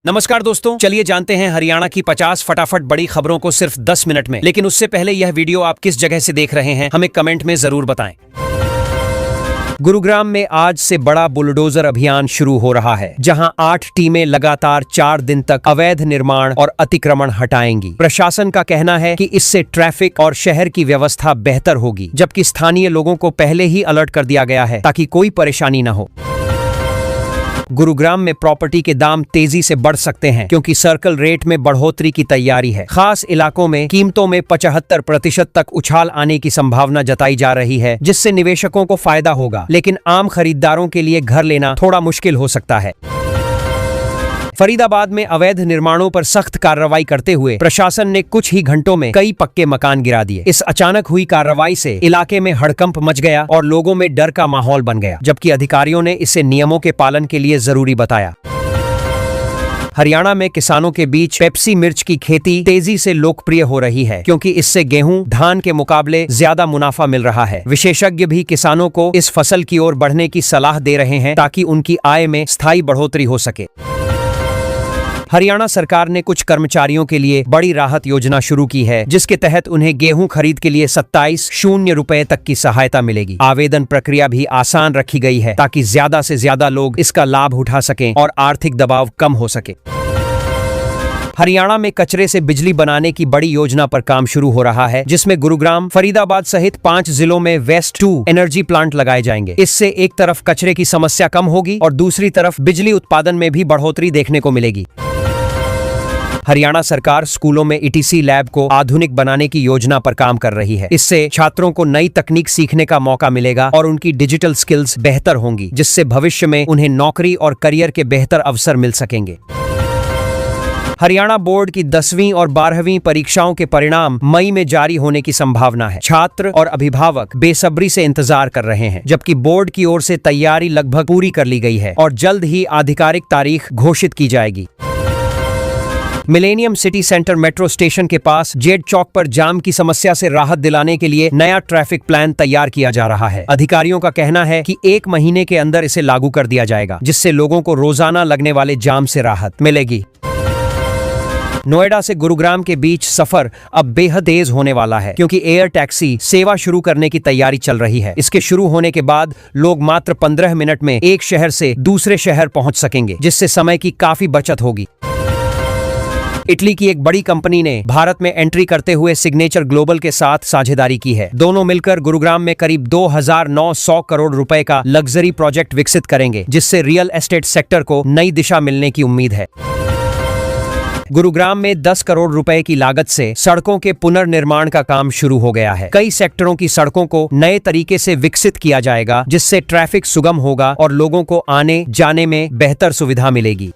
नमस्कार दोस्तों, चलिए जानते हैं हरियाणा की 50 फटाफट बड़ी खबरों को सिर्फ 10 मिनट में। लेकिन उससे पहले यह वीडियो आप किस जगह से देख रहे हैं हमें कमेंट में जरूर बताएं। गुरुग्राम में आज से बड़ा बुलडोजर अभियान शुरू हो रहा है, जहां 8 टीमें लगातार 4 दिन तक अवैध निर्माण और अतिक्रमण हटाएंगी। प्रशासन का कहना है कि इससे ट्रैफिक और शहर की व्यवस्था बेहतर होगी, जबकि स्थानीय लोगों को पहले ही अलर्ट कर दिया गया है ताकि कोई परेशानी न हो। गुरुग्राम में प्रॉपर्टी के दाम तेजी से बढ़ सकते हैं क्योंकि सर्कल रेट में बढ़ोतरी की तैयारी है। खास इलाकों में कीमतों में 75% तक उछाल आने की संभावना जताई जा रही है, जिससे निवेशकों को फायदा होगा, लेकिन आम खरीदारों के लिए घर लेना थोड़ा मुश्किल हो सकता है। फरीदाबाद में अवैध निर्माणों पर सख्त कार्रवाई करते हुए प्रशासन ने कुछ ही घंटों में कई पक्के मकान गिरा दिए। इस अचानक हुई कार्रवाई से इलाके में हड़कंप मच गया और लोगों में डर का माहौल बन गया, जबकि अधिकारियों ने इसे नियमों के पालन के लिए जरूरी बताया। हरियाणा में किसानों के बीच पेप्सी मिर्च की खेती तेजी से लोकप्रिय हो रही है, क्योंकि इससे गेहूं, धान के मुकाबले ज्यादा मुनाफा मिल रहा है। विशेषज्ञ भी किसानों को इस फसल की ओर बढ़ने की सलाह दे रहे हैं ताकि उनकी आय में स्थायी बढ़ोतरी हो सके। हरियाणा सरकार ने कुछ कर्मचारियों के लिए बड़ी राहत योजना शुरू की है, जिसके तहत उन्हें गेहूं खरीद के लिए 27,000 रुपए तक की सहायता मिलेगी। आवेदन प्रक्रिया भी आसान रखी गई है ताकि ज्यादा से ज्यादा लोग इसका लाभ उठा सकें और आर्थिक दबाव कम हो सके। हरियाणा में कचरे से बिजली बनाने की बड़ी योजना पर काम शुरू हो रहा है, जिसमें गुरुग्राम, फरीदाबाद सहित 5 जिलों में वेस्ट टू एनर्जी प्लांट लगाए जाएंगे। इससे एक तरफ कचरे की समस्या कम होगी और दूसरी तरफ बिजली उत्पादन में भी बढ़ोतरी देखने को मिलेगी। हरियाणा सरकार स्कूलों में ईटीसी लैब को आधुनिक बनाने की योजना पर काम कर रही है। इससे छात्रों को नई तकनीक सीखने का मौका मिलेगा और उनकी डिजिटल स्किल्स बेहतर होंगी, जिससे भविष्य में उन्हें नौकरी और करियर के बेहतर अवसर मिल सकेंगे। हरियाणा बोर्ड की 10वीं और 12वीं परीक्षाओं के परिणाम मई में जारी होने की संभावना है। छात्र और अभिभावक बेसब्री से इंतजार कर रहे हैं, जबकि बोर्ड की ओर से तैयारी लगभग पूरी कर ली गई है और जल्द ही आधिकारिक तारीख घोषित की जाएगी। Millennium city centre metro station के पास जेड चौक पर जाम की समस्या से राहत दिलाने के लिए नया ट्रैफिक प्लान तैयार किया जा रहा है। अधिकारियों का कहना है कि 1 महीने के अंदर इसे लागू कर दिया जाएगा, जिससे लोगों को रोजाना लगने वाले जाम से राहत मिलेगी। नोएडा से गुरुग्राम के बीच सफर अब बेहद तेज होने वाला है, क्योंकि एयर टैक्सी सेवा शुरू करने की तैयारी चल रही है। इसके शुरू होने के बाद लोग मात्र 15 मिनट में एक शहर से दूसरे शहर पहुंच सकेंगे, जिससे समय की काफी बचत होगी। इटली की एक बड़ी कंपनी ने भारत में एंट्री करते हुए सिग्नेचर ग्लोबल के साथ साझेदारी की है। दोनों मिलकर गुरुग्राम में करीब 2,900 करोड़ रुपए का लग्जरी प्रोजेक्ट विकसित करेंगे, जिससे रियल एस्टेट सेक्टर को नई दिशा मिलने की उम्मीद है। गुरुग्राम में 10 करोड़ रुपए की लागत से सड़कों के पुनर्निर्माण का काम शुरू हो गया है। कई सेक्टरों की सड़कों को नए तरीके से विकसित किया जाएगा, जिससे ट्रैफिक सुगम होगा और लोगों को आने जाने में बेहतर सुविधा मिलेगी।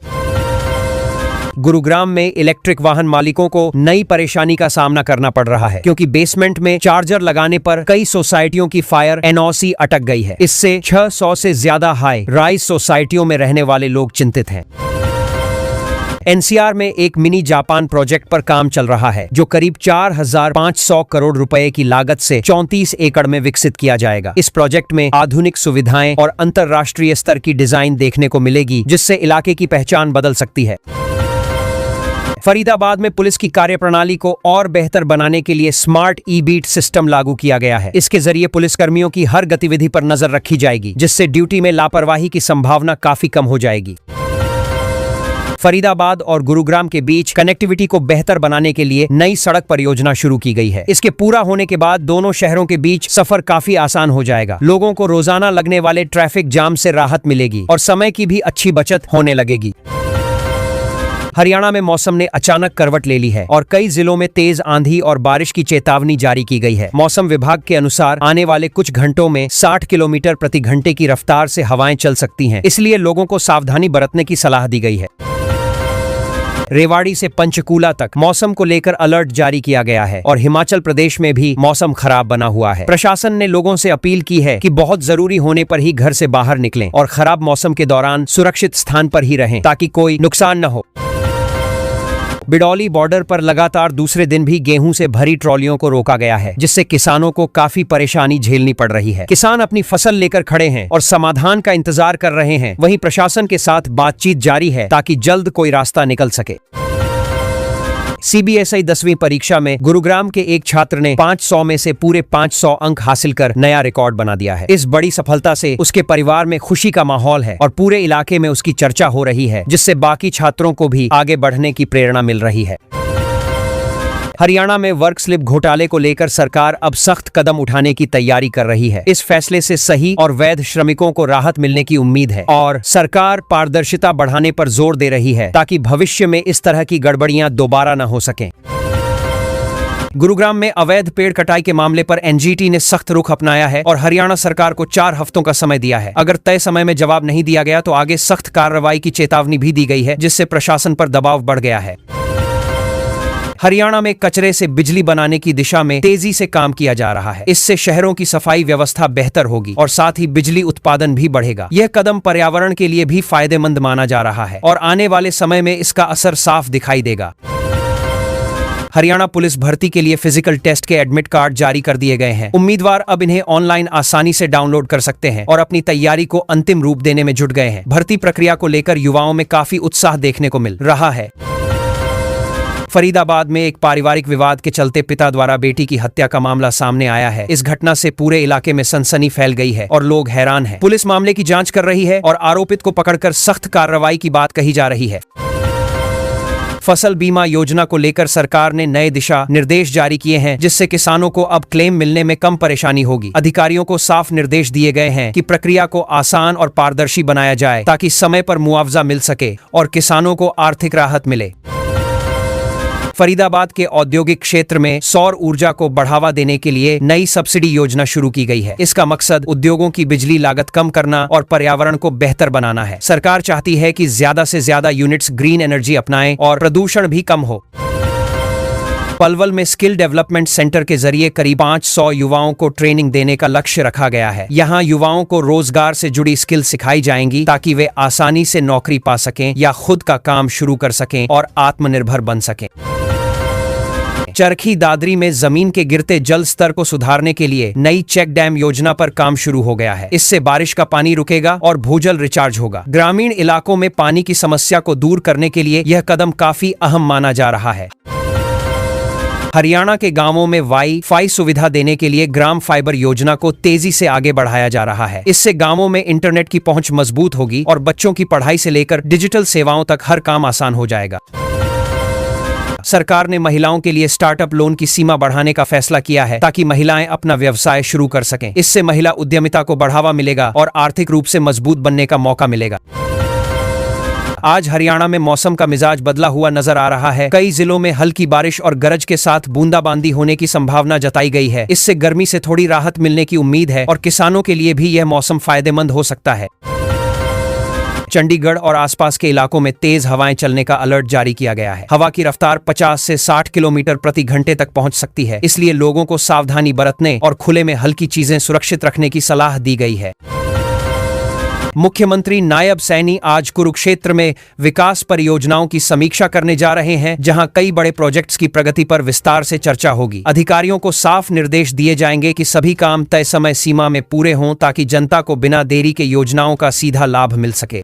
गुरुग्राम में इलेक्ट्रिक वाहन मालिकों को नई परेशानी का सामना करना पड़ रहा है, क्योंकि बेसमेंट में चार्जर लगाने पर कई सोसाइटियों की फायर एनओसी अटक गई है। इससे 600 से ज्यादा हाई राइज सोसाइटियों में रहने वाले लोग चिंतित हैं। एनसीआर में एक मिनी जापान प्रोजेक्ट पर काम चल रहा है, जो करीब 4,500 करोड़ रुपए की लागत से 34 एकड़ में विकसित किया जाएगा। इस प्रोजेक्ट में आधुनिक सुविधाएं और अंतर्राष्ट्रीय स्तर की डिजाइन देखने को मिलेगी, जिससे इलाके की पहचान बदल सकती है। फरीदाबाद में पुलिस की कार्यप्रणाली को और बेहतर बनाने के लिए स्मार्ट ई-बीट सिस्टम लागू किया गया है। इसके जरिए पुलिसकर्मियों की हर गतिविधि पर नजर रखी जाएगी, जिससे ड्यूटी में लापरवाही की संभावना काफी कम हो जाएगी। फरीदाबाद और गुरुग्राम के बीच कनेक्टिविटी को बेहतर बनाने के लिए नई सड़क परियोजना शुरू की गई है। इसके पूरा होने के बाद दोनों शहरों के बीच सफर काफी आसान हो जाएगा। लोगों को रोजाना लगने वाले ट्रैफिक जाम से राहत मिलेगी और समय की भी अच्छी बचत होने लगेगी। हरियाणा में मौसम ने अचानक करवट ले ली है और कई जिलों में तेज आंधी और बारिश की चेतावनी जारी की गई है। मौसम विभाग के अनुसार आने वाले कुछ घंटों में 60 किलोमीटर प्रति घंटे की रफ्तार से हवाएं चल सकती हैं, इसलिए लोगों को सावधानी बरतने की सलाह दी गई है। रेवाड़ी से पंचकूला तक मौसम को लेकर अलर्ट जारी किया गया है और हिमाचल प्रदेश में भी मौसम खराब बना हुआ है। प्रशासन ने लोगों से अपील की है कि बहुत जरूरी होने पर ही घर से बाहर निकलें और खराब मौसम के दौरान सुरक्षित स्थान पर ही रहें, ताकि कोई नुकसान न हो। बिडौली बॉर्डर पर लगातार दूसरे दिन भी गेहूं से भरी ट्रॉलियों को रोका गया है, जिससे किसानों को काफी परेशानी झेलनी पड़ रही है। किसान अपनी फसल लेकर खड़े हैं और समाधान का इंतजार कर रहे हैं। वहीं प्रशासन के साथ बातचीत जारी है ताकि जल्द कोई रास्ता निकल सके। सीबीएसई 10वीं परीक्षा में गुरुग्राम के एक छात्र ने 500 में से पूरे 500 अंक हासिल कर नया रिकॉर्ड बना दिया है। इस बड़ी सफलता से उसके परिवार में खुशी का माहौल है और पूरे इलाके में उसकी चर्चा हो रही है, जिससे बाकी छात्रों को भी आगे बढ़ने की प्रेरणा मिल रही है। हरियाणा में वर्क स्लिप घोटाले को लेकर सरकार अब सख्त कदम उठाने की तैयारी कर रही है। इस फैसले से सही और वैध श्रमिकों को राहत मिलने की उम्मीद है और सरकार पारदर्शिता बढ़ाने पर जोर दे रही है ताकि भविष्य में इस तरह की गड़बड़ियां दोबारा न हो सकें। गुरुग्राम में अवैध पेड़ कटाई के मामले पर एनजीटी ने सख्त रुख अपनाया है और हरियाणा सरकार को 4 हफ्तों का समय दिया है। अगर तय समय में जवाब नहीं दिया गया तो आगे सख्त कार्रवाई की चेतावनी भी दी गई है, जिससे प्रशासन पर दबाव बढ़ गया है। हरियाणा में कचरे से बिजली बनाने की दिशा में तेजी से काम किया जा रहा है। इससे शहरों की सफाई व्यवस्था बेहतर होगी और साथ ही बिजली उत्पादन भी बढ़ेगा। यह कदम पर्यावरण के लिए भी फायदेमंद माना जा रहा है और आने वाले समय में इसका असर साफ दिखाई देगा। हरियाणा पुलिस भर्ती के लिए फिजिकल टेस्ट के एडमिट कार्ड जारी कर दिए गए हैं। उम्मीदवार अब इन्हें ऑनलाइन आसानी से डाउनलोड कर सकते हैं और अपनी तैयारी को अंतिम रूप देने में जुट गए हैं। भर्ती प्रक्रिया को लेकर युवाओं में काफी उत्साह देखने को मिल रहा है। फरीदाबाद में एक पारिवारिक विवाद के चलते पिता द्वारा बेटी की हत्या का मामला सामने आया है। इस घटना से पूरे इलाके में सनसनी फैल गई है और लोग हैरान हैं। पुलिस मामले की जांच कर रही है और आरोपित को पकड़कर सख्त कार्रवाई की बात कही जा रही है। फसल बीमा योजना को लेकर सरकार ने नए दिशा निर्देश जारी किए हैं, जिससे किसानों को अब क्लेम मिलने में कम परेशानी होगी। अधिकारियों को साफ निर्देश दिए गए हैं कि प्रक्रिया को आसान और पारदर्शी बनाया जाए ताकि समय पर मुआवजा मिल सके और किसानों को आर्थिक राहत मिले। फरीदाबाद के औद्योगिक क्षेत्र में सौर ऊर्जा को बढ़ावा देने के लिए नई सब्सिडी योजना शुरू की गई है। इसका मकसद उद्योगों की बिजली लागत कम करना और पर्यावरण को बेहतर बनाना है। सरकार चाहती है कि ज्यादा से ज्यादा यूनिट्स ग्रीन एनर्जी अपनाएं और प्रदूषण भी कम हो। पलवल में स्किल डेवलपमेंट सेंटर के जरिए करीब 500 युवाओं को ट्रेनिंग देने का लक्ष्य रखा गया है। यहाँ युवाओं को रोजगार से जुड़ी स्किल सिखाई जाएंगी ताकि वे आसानी से नौकरी पा सकें या खुद का काम शुरू कर सकें और आत्मनिर्भर बन सकें। चरखी दादरी में जमीन के गिरते जल स्तर को सुधारने के लिए नई चेक डैम योजना पर काम शुरू हो गया है। इससे बारिश का पानी रुकेगा और भूजल रिचार्ज होगा। ग्रामीण इलाकों में पानी की समस्या को दूर करने के लिए यह कदम काफी अहम माना जा रहा है। हरियाणा के गांवों में वाई-फाई सुविधा देने के लिए ग्राम फाइबर योजना को तेजी से आगे बढ़ाया जा रहा है। इससे गांवों में इंटरनेट की पहुंच मजबूत होगी और बच्चों की पढ़ाई से लेकर डिजिटल सेवाओं तक हर काम आसान हो जाएगा। सरकार ने महिलाओं के लिए स्टार्टअप लोन की सीमा बढ़ाने का फैसला किया है ताकि महिलाएं अपना व्यवसाय शुरू कर सकें। इससे महिला उद्यमिता को बढ़ावा मिलेगा और आर्थिक रूप से मजबूत बनने का मौका मिलेगा। आज हरियाणा में मौसम का मिजाज बदला हुआ नजर आ रहा है। कई जिलों में हल्की बारिश और गरज के साथ बूंदाबांदी होने की संभावना जताई गई है। इससे गर्मी से थोड़ी राहत मिलने की उम्मीद है और किसानों के लिए भी यह मौसम फायदेमंद हो सकता है। चंडीगढ़ और आसपास के इलाकों में तेज हवाएं चलने का अलर्ट जारी किया गया है। हवा की रफ्तार 50 से 60 किलोमीटर प्रति घंटे तक पहुंच सकती है। इसलिए लोगों को सावधानी बरतने और खुले में हल्की चीजें सुरक्षित रखने की सलाह दी गई है। मुख्यमंत्री नायब सैनी आज कुरुक्षेत्र में विकास परियोजनाओं की समीक्षा करने जा रहे हैं, जहां कई बड़े प्रोजेक्ट्स की प्रगति पर विस्तार से चर्चा होगी। अधिकारियों को साफ निर्देश दिए जाएंगे कि सभी काम तय समय सीमा में पूरे हों ताकि जनता को बिना देरी के योजनाओं का सीधा लाभ मिल सके।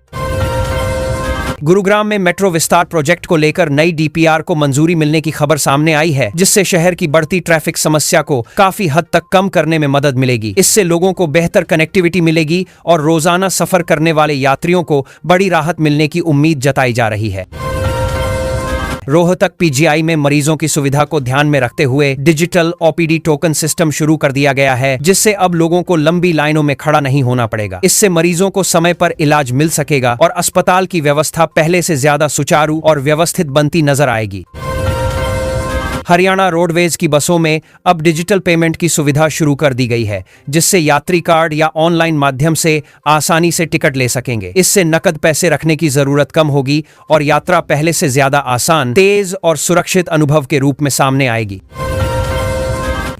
गुरुग्राम में मेट्रो विस्तार प्रोजेक्ट को लेकर नई डीपीआर को मंजूरी मिलने की खबर सामने आई है, जिससे शहर की बढ़ती ट्रैफिक समस्या को काफी हद तक कम करने में मदद मिलेगी। इससे लोगों को बेहतर कनेक्टिविटी मिलेगी और रोजाना सफर करने वाले यात्रियों को बड़ी राहत मिलने की उम्मीद जताई जा रही है। रोहतक पीजीआई में मरीजों की सुविधा को ध्यान में रखते हुए डिजिटल ओपीडी टोकन सिस्टम शुरू कर दिया गया है, जिससे अब लोगों को लंबी लाइनों में खड़ा नहीं होना पड़ेगा। इससे मरीजों को समय पर इलाज मिल सकेगा और अस्पताल की व्यवस्था पहले से ज्यादा सुचारू और व्यवस्थित बनती नजर आएगी। हरियाणा रोडवेज की बसों में अब डिजिटल पेमेंट की सुविधा शुरू कर दी गई है, जिससे यात्री कार्ड या ऑनलाइन माध्यम से आसानी से टिकट ले सकेंगे। इससे नकद पैसे रखने की जरूरत कम होगी और यात्रा पहले से ज्यादा आसान, तेज और सुरक्षित अनुभव के रूप में सामने आएगी।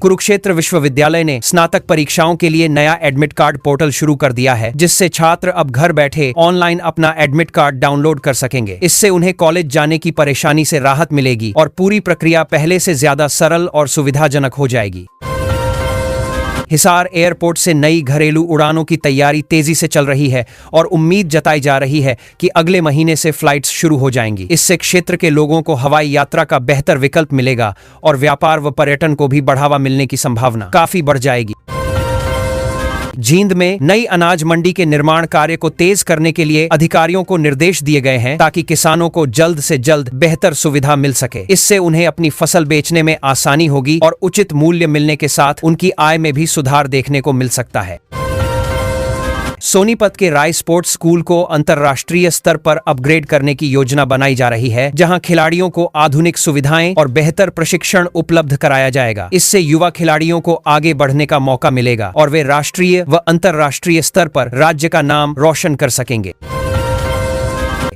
कुरुक्षेत्र विश्वविद्यालय ने स्नातक परीक्षाओं के लिए नया एडमिट कार्ड पोर्टल शुरू कर दिया है, जिससे छात्र अब घर बैठे ऑनलाइन अपना एडमिट कार्ड डाउनलोड कर सकेंगे। इससे उन्हें कॉलेज जाने की परेशानी से राहत मिलेगी और पूरी प्रक्रिया पहले से ज्यादा सरल और सुविधाजनक हो जाएगी। हिसार एयरपोर्ट से नई घरेलू उड़ानों की तैयारी तेजी से चल रही है और उम्मीद जताई जा रही है कि अगले महीने से फ्लाइट्स शुरू हो जाएंगी। इससे क्षेत्र के लोगों को हवाई यात्रा का बेहतर विकल्प मिलेगा और व्यापार व पर्यटन को भी बढ़ावा मिलने की संभावना काफी बढ़ जाएगी। जींद में नई अनाज मंडी के निर्माण कार्य को तेज करने के लिए अधिकारियों को निर्देश दिए गए हैं, ताकि किसानों को जल्द से जल्द बेहतर सुविधा मिल सके। इससे उन्हें अपनी फसल बेचने में आसानी होगी और उचित मूल्य मिलने के साथ उनकी आय में भी सुधार देखने को मिल सकता है। सोनीपत के राय स्पोर्ट्स स्कूल को अंतर्राष्ट्रीय स्तर पर अपग्रेड करने की योजना बनाई जा रही है, जहां खिलाड़ियों को आधुनिक सुविधाएं और बेहतर प्रशिक्षण उपलब्ध कराया जाएगा। इससे युवा खिलाड़ियों को आगे बढ़ने का मौका मिलेगा और वे राष्ट्रीय व अंतर्राष्ट्रीय स्तर पर राज्य का नाम रोशन कर सकेंगे।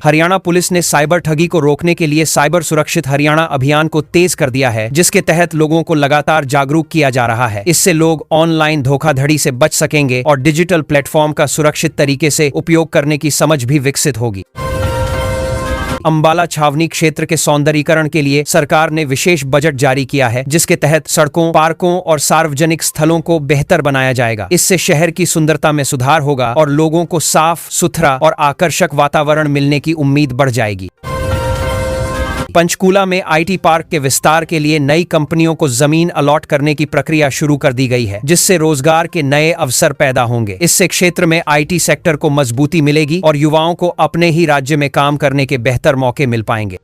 हरियाणा पुलिस ने साइबर ठगी को रोकने के लिए साइबर सुरक्षित हरियाणा अभियान को तेज कर दिया है, जिसके तहत लोगों को लगातार जागरूक किया जा रहा है। इससे लोग ऑनलाइन धोखाधड़ी से बच सकेंगे और डिजिटल प्लेटफॉर्म का सुरक्षित तरीके से उपयोग करने की समझ भी विकसित होगी। अंबाला छावनी क्षेत्र के सौंदर्यीकरण के लिए सरकार ने विशेष बजट जारी किया है, जिसके तहत सड़कों, पार्कों और सार्वजनिक स्थलों को बेहतर बनाया जाएगा। इससे शहर की सुंदरता में सुधार होगा और लोगों को साफ सुथरा और आकर्षक वातावरण मिलने की उम्मीद बढ़ जाएगी। पंचकूला में आईटी पार्क के विस्तार के लिए नई कंपनियों को जमीन अलॉट करने की प्रक्रिया शुरू कर दी गई है, जिससे रोजगार के नए अवसर पैदा होंगे। इससे क्षेत्र में आईटी सेक्टर को मजबूती मिलेगी और युवाओं को अपने ही राज्य में काम करने के बेहतर मौके मिल पाएंगे।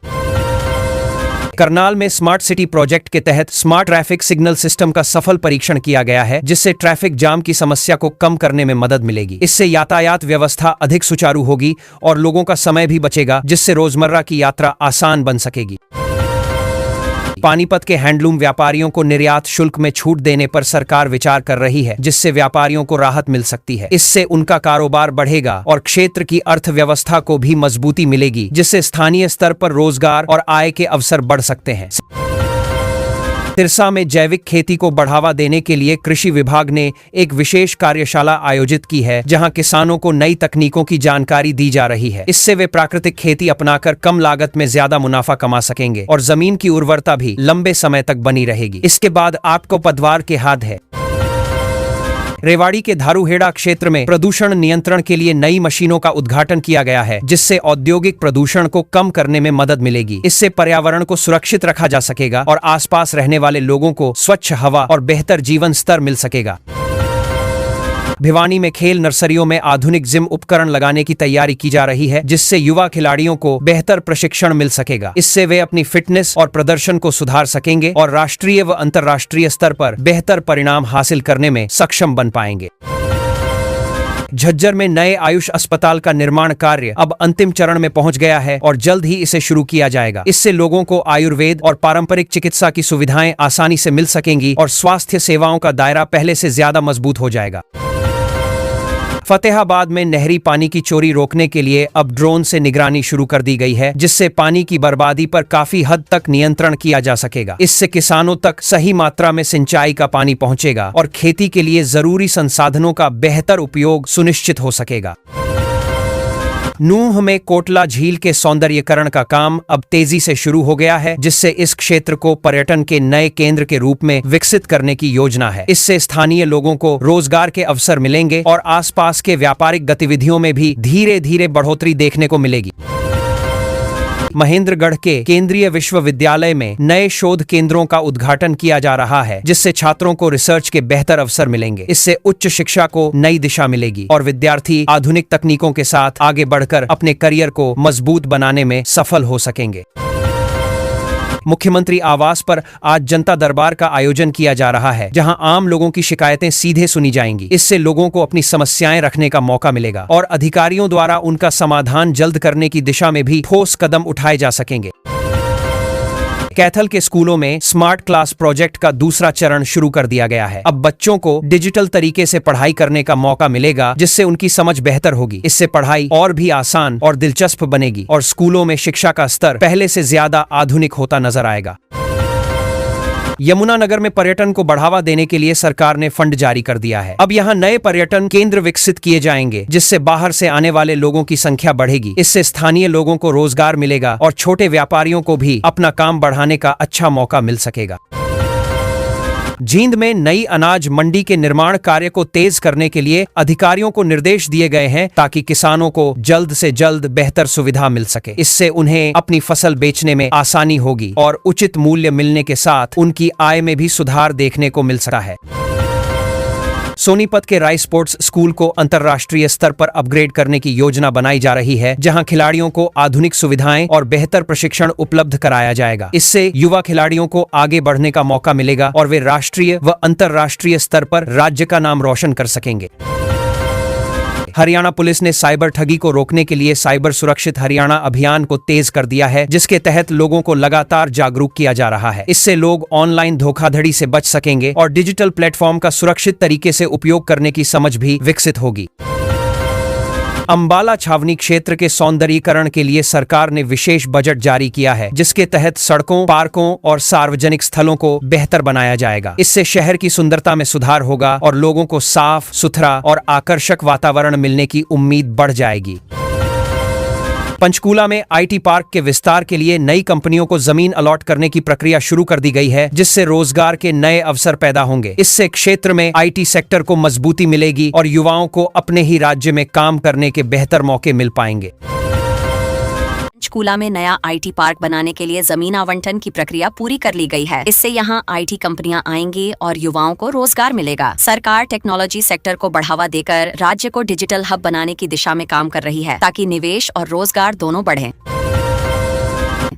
करनाल में स्मार्ट सिटी प्रोजेक्ट के तहत स्मार्ट ट्रैफिक सिग्नल सिस्टम का सफल परीक्षण किया गया है, जिससे ट्रैफिक जाम की समस्या को कम करने में मदद मिलेगी। इससे यातायात व्यवस्था अधिक सुचारू होगी और लोगों का समय भी बचेगा, जिससे रोजमर्रा की यात्रा आसान बन सकेगी। पानीपत के हैंडलूम व्यापारियों को निर्यात शुल्क में छूट देने पर सरकार विचार कर रही है, जिससे व्यापारियों को राहत मिल सकती है। इससे उनका कारोबार बढ़ेगा और क्षेत्र की अर्थव्यवस्था को भी मजबूती मिलेगी, जिससे स्थानीय स्तर पर रोजगार और आय के अवसर बढ़ सकते हैं। सिरसा में जैविक खेती को बढ़ावा देने के लिए कृषि विभाग ने एक विशेष कार्यशाला आयोजित की है, जहां किसानों को नई तकनीकों की जानकारी दी जा रही है। इससे वे प्राकृतिक खेती अपनाकर कम लागत में ज्यादा मुनाफा कमा सकेंगे और जमीन की उर्वरता भी लंबे समय तक बनी रहेगी। इसके बाद आपको पतवार के हाथ है। रेवाड़ी के धारूहेड़ा क्षेत्र में प्रदूषण नियंत्रण के लिए नई मशीनों का उद्घाटन किया गया है, जिससे औद्योगिक प्रदूषण को कम करने में मदद मिलेगी। इससे पर्यावरण को सुरक्षित रखा जा सकेगा और आसपास रहने वाले लोगों को स्वच्छ हवा और बेहतर जीवन स्तर मिल सकेगा। भिवानी में खेल नर्सरियों में आधुनिक जिम उपकरण लगाने की तैयारी की जा रही है, जिससे युवा खिलाड़ियों को बेहतर प्रशिक्षण मिल सकेगा। इससे वे अपनी फिटनेस और प्रदर्शन को सुधार सकेंगे और राष्ट्रीय व अंतर्राष्ट्रीय स्तर पर बेहतर परिणाम हासिल करने में सक्षम बन पाएंगे। झज्जर में नए आयुष अस्पताल का निर्माण कार्य अब अंतिम चरण में पहुंच गया है और जल्द ही इसे शुरू किया जाएगा। इससे लोगों को आयुर्वेद और पारंपरिक चिकित्सा की सुविधाएं आसानी से मिल सकेंगी और स्वास्थ्य सेवाओं का दायरा पहले से ज्यादा मजबूत हो जाएगा। फतेहाबाद में नहरी पानी की चोरी रोकने के लिए अब ड्रोन से निगरानी शुरू कर दी गई है, जिससे पानी की बर्बादी पर काफी हद तक नियंत्रण किया जा सकेगा। इससे किसानों तक सही मात्रा में सिंचाई का पानी पहुंचेगा और खेती के लिए जरूरी संसाधनों का बेहतर उपयोग सुनिश्चित हो सकेगा। नूंह में कोटला झील के सौंदर्यीकरण का काम अब तेजी से शुरू हो गया है, जिससे इस क्षेत्र को पर्यटन के नए केंद्र के रूप में विकसित करने की योजना है। इससे स्थानीय लोगों को रोजगार के अवसर मिलेंगे और आसपास के व्यापारिक गतिविधियों में भी धीरे धीरे बढ़ोतरी देखने को मिलेगी। महेंद्रगढ़ के केंद्रीय विश्वविद्यालय में नए शोध केंद्रों का उद्घाटन किया जा रहा है, जिससे छात्रों को रिसर्च के बेहतर अवसर मिलेंगे। इससे उच्च शिक्षा को नई दिशा मिलेगी और विद्यार्थी आधुनिक तकनीकों के साथ आगे बढ़कर अपने करियर को मजबूत बनाने में सफल हो सकेंगे। मुख्यमंत्री आवास पर आज जनता दरबार का आयोजन किया जा रहा है, जहां आम लोगों की शिकायतें सीधे सुनी जाएंगी। इससे लोगों को अपनी समस्याएं रखने का मौका मिलेगा और अधिकारियों द्वारा उनका समाधान जल्द करने की दिशा में भी ठोस कदम उठाए जा सकेंगे। कैथल के स्कूलों में स्मार्ट क्लास प्रोजेक्ट का दूसरा चरण शुरू कर दिया गया है। अब बच्चों को डिजिटल तरीके से पढ़ाई करने का मौका मिलेगा, जिससे उनकी समझ बेहतर होगी। इससे पढ़ाई और भी आसान और दिलचस्प बनेगी और स्कूलों में शिक्षा का स्तर पहले से ज्यादा आधुनिक होता नजर आएगा। यमुनानगर में पर्यटन को बढ़ावा देने के लिए सरकार ने फंड जारी कर दिया है। अब यहाँ नए पर्यटन केंद्र विकसित किए जाएंगे, जिससे बाहर से आने वाले लोगों की संख्या बढ़ेगी। इससे स्थानीय लोगों को रोजगार मिलेगा और छोटे व्यापारियों को भी अपना काम बढ़ाने का अच्छा मौका मिल सकेगा। जींद में नई अनाज मंडी के निर्माण कार्य को तेज करने के लिए अधिकारियों को निर्देश दिए गए हैं, ताकि किसानों को जल्द से जल्द बेहतर सुविधा मिल सके। इससे उन्हें अपनी फसल बेचने में आसानी होगी और उचित मूल्य मिलने के साथ उनकी आय में भी सुधार देखने को मिल सकता है। सोनीपत के राय स्पोर्ट्स स्कूल को अंतर्राष्ट्रीय स्तर पर अपग्रेड करने की योजना बनाई जा रही है, जहां खिलाड़ियों को आधुनिक सुविधाएं और बेहतर प्रशिक्षण उपलब्ध कराया जाएगा। इससे युवा खिलाड़ियों को आगे बढ़ने का मौका मिलेगा और वे राष्ट्रीय व अंतर्राष्ट्रीय स्तर पर राज्य का नाम रोशन कर सकेंगे। हरियाणा पुलिस ने साइबर ठगी को रोकने के लिए साइबर सुरक्षित हरियाणा अभियान को तेज कर दिया है, जिसके तहत लोगों को लगातार जागरूक किया जा रहा है। इससे लोग ऑनलाइन धोखाधड़ी से बच सकेंगे और डिजिटल प्लेटफॉर्म का सुरक्षित तरीके से उपयोग करने की समझ भी विकसित होगी। अंबाला छावनी क्षेत्र के सौंदर्यीकरण के लिए सरकार ने विशेष बजट जारी किया है, जिसके तहत सड़कों, पार्कों और सार्वजनिक स्थलों को बेहतर बनाया जाएगा। इससे शहर की सुंदरता में सुधार होगा और लोगों को साफ सुथरा और आकर्षक वातावरण मिलने की उम्मीद बढ़ जाएगी। पंचकूला में आईटी पार्क के विस्तार के लिए नई कंपनियों को जमीन अलॉट करने की प्रक्रिया शुरू कर दी गई है, जिससे रोजगार के नए अवसर पैदा होंगे। इससे क्षेत्र में आईटी सेक्टर को मजबूती मिलेगी और युवाओं को अपने ही राज्य में काम करने के बेहतर मौके मिल पाएंगे। पंचकूला में नया आईटी पार्क बनाने के लिए जमीन आवंटन की प्रक्रिया पूरी कर ली गई है। इससे यहां आईटी कंपनियां आएंगी और युवाओं को रोजगार मिलेगा। सरकार टेक्नोलॉजी सेक्टर को बढ़ावा देकर राज्य को डिजिटल हब बनाने की दिशा में काम कर रही है, ताकि निवेश और रोजगार दोनों बढ़े।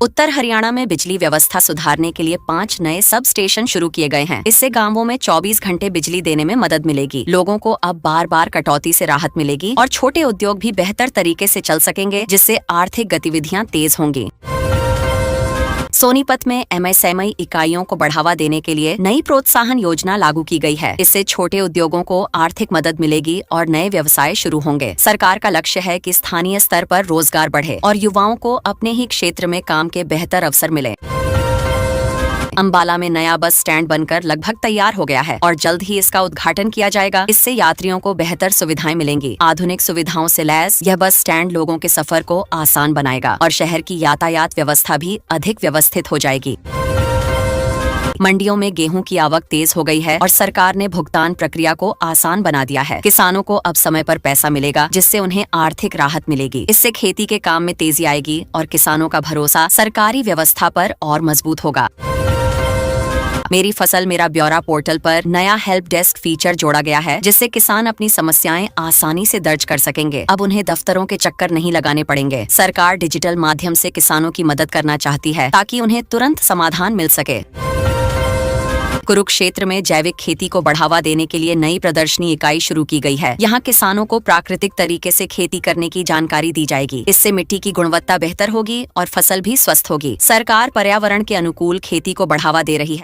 उत्तर हरियाणा में बिजली व्यवस्था सुधारने के लिए 5 नए सब स्टेशन शुरू किए गए हैं। इससे गांवों में 24 घंटे बिजली देने में मदद मिलेगी। लोगों को अब बार बार कटौती से राहत मिलेगी और छोटे उद्योग भी बेहतर तरीके से चल सकेंगे, जिससे आर्थिक गतिविधियां तेज होंगी। सोनीपत में एमएसएमई इकाइयों को बढ़ावा देने के लिए नई प्रोत्साहन योजना लागू की गई है। इससे छोटे उद्योगों को आर्थिक मदद मिलेगी और नए व्यवसाय शुरू होंगे। सरकार का लक्ष्य है कि स्थानीय स्तर पर रोजगार बढ़े और युवाओं को अपने ही क्षेत्र में काम के बेहतर अवसर मिले। अंबाला में नया बस स्टैंड बनकर लगभग तैयार हो गया है और जल्द ही इसका उद्घाटन किया जाएगा। इससे यात्रियों को बेहतर सुविधाएं मिलेंगी। आधुनिक सुविधाओं से लैस यह बस स्टैंड लोगों के सफर को आसान बनाएगा और शहर की यातायात व्यवस्था भी अधिक व्यवस्थित हो जाएगी। मंडियों में गेहूं की आवक तेज हो गई है और सरकार ने भुगतान प्रक्रिया को आसान बना दिया है। किसानों को अब समय पर पैसा मिलेगा, जिससे उन्हें आर्थिक राहत मिलेगी। इससे खेती के काम में तेजी आएगी और किसानों का भरोसा सरकारी व्यवस्था पर और मजबूत होगा। मेरी फसल मेरा ब्यौरा पोर्टल पर नया हेल्प डेस्क फीचर जोड़ा गया है, जिससे किसान अपनी समस्याएं आसानी से दर्ज कर सकेंगे। अब उन्हें दफ्तरों के चक्कर नहीं लगाने पड़ेंगे। सरकार डिजिटल माध्यम से किसानों की मदद करना चाहती है, ताकि उन्हें तुरंत समाधान मिल सके। कुरुक्षेत्र में जैविक खेती को बढ़ावा देने के लिए नई प्रदर्शनी इकाई शुरू की गई है। यहाँ किसानों को प्राकृतिक तरीके से खेती करने की जानकारी दी जाएगी। इससे मिट्टी की गुणवत्ता बेहतर होगी और फसल भी स्वस्थ होगी। सरकार पर्यावरण के अनुकूल खेती को बढ़ावा दे रही है।